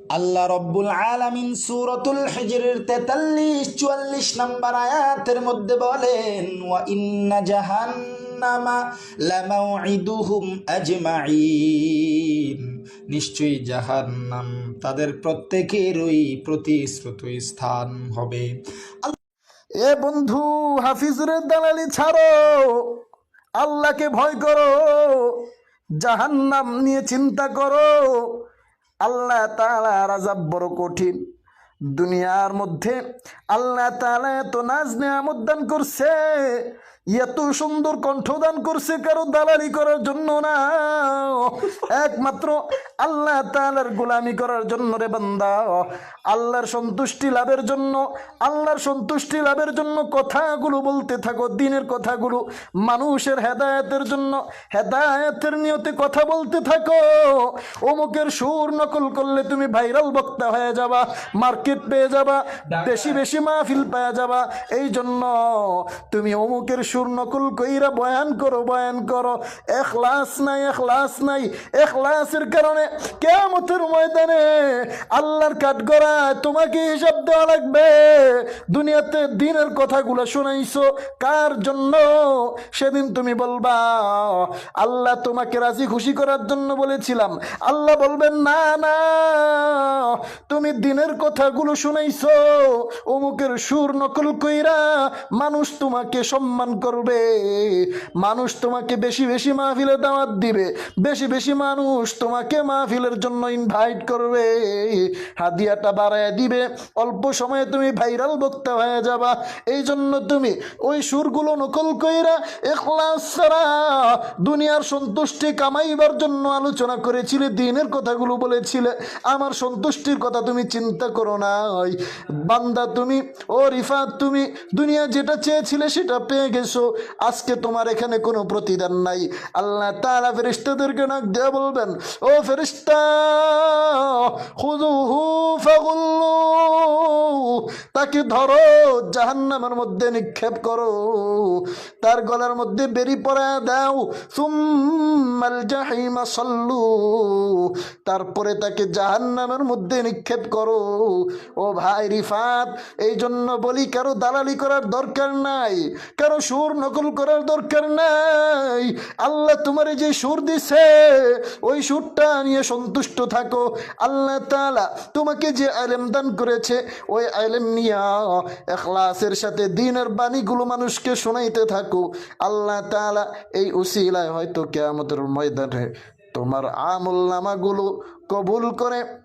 আল্লাহ রব্বুল আলামিন সূরাতুল হিজরের 43-44 নম্বর আয়াতের মধ্যে বলেন, ওয়া ইন্না জাহান্নামা লামাউইদুহুম আজমাইন, নিশ্চয়ই জাহান্নাম তাদের প্রত্যেকেরই প্রতিশ্রুত স্থান হবে। এ বন্ধু, হাফিজের দালালি ছাড়ো, আল্লাহকে ভয় করো, জাহান্নাম নিয়ে চিন্তা করো। আল্লাহ তাআলার আযাব বড় কঠিন। দুনিয়ার মধ্যে আল্লাহ তাআলা এত নাজ নেয়ামত দান করছে, এত সুন্দর কণ্ঠ দান করছে, কারো দালালি করার জন্য না, একমাত্র আল্লাহ তাআলার গোলামি করার জন্য রে বান্দা। আল্লাহর সন্তুষ্টি লাভের জন্য, আল্লাহর সন্তুষ্টি লাভের জন্য কথাগুলো বলতে থাকো, দিনের কথাগুলো, মানুষের হেদায়েতের জন্য হেদায়েতের নিয়তে কথা বলতে থাকো। অমুকের সুর নকল করলে তুমি ভাইরাল বক্তা হয়ে যাবা, মার্কেট পেয়ে যাবা, বেশি বেশি মাহফিল পেয়ে যাবা। এই জন্য তুমি অমুকের সুর নকল কইরা বয়ান করো, বয়ান করো। এখলাস নাই, এখলাস নাই। এখলাসের কারণে কিয়ামতের ময়দানে আল্লাহর কাঠগড়ায় তোমাকে হিসাব দেওয়া লাগবে। দুনিয়াতে দিনের কথাগুলো শোনাইছো কার জন্য? সেদিন তুমি বলবা আল্লাহ তোমাকে রাজি খুশি করার জন্য বলেছিলাম। আল্লাহ বলবেন না না, তুমি দিনের কথাগুলো শুনাইছো অমুকের সুর নকল কইরা। মানুষ তোমাকে সম্মান করবে, মানুষ তোমাকে বেশি বেশি মাহফিলে দাওয়াত দিবে, বেশি বেশি মানুষ তোমাকে মাহফিলের জন্য ইনভাইট করবে, হাদিয়াটা বাড়ায় দিবে, অল্প সময়ে তুমি ভাইরাল বক্তা হয়ে যাবা। এই জন্য তুমি ওই সুরগুলো নকল কইরা ইখলাস ছাড়া দুনিয়ার সন্তুষ্টি কামাইবার জন্য আলোচনা করেছিলে, দিনের কথাগুলো বলেছিলে, আমার সন্তুষ্টির কথা তুমি চিন্তা করো নাই। বান্দা তুমি, ও রিফাত, তুমি দুনিয়া যেটা চেয়েছিলে সেটা পেয়ে গেছো, আজকে তোমার এখানে কোনো প্রতিদান নাই। আল্লাহ তাআলা ফেরেশতাদেরকে ডাক দিয়ে বলবেন, ও ফেরেশতা, খুযুহু ফাগুল্লু, তাকে ধরো, জাহান্নামের মধ্যে নিক্ষেপ করো, তার গলার মধ্যে বেরি পরায় দাও, সুম্মাল জাহিমা সাল্লু, তারপরে তাকে জাহান্নামের মধ্যে নিক্ষেপ করো। ও ভাই রিফাত, এই জন্য বলি কারো দালালি করার দরকার নাই, কারো সুর নকল করার দরকার নাই। আল্লাহ তোমার যে সুর দিছে ওই সুরটা নিয়ে সন্তুষ্ট থাকো। আল্লাহ তাআলা তোমাকে যে ইলম দান করেছে ওই ইলম নিয়ে ইখলাসের সাথে দ্বীনের বাণীগুলো মানুষকে শোনাইতে থাকো। আল্লাহ তাআলা এই উসিলায় হয়তো কিয়ামতের ময়দানে তোমার আমল নামাগুলো কবুল করে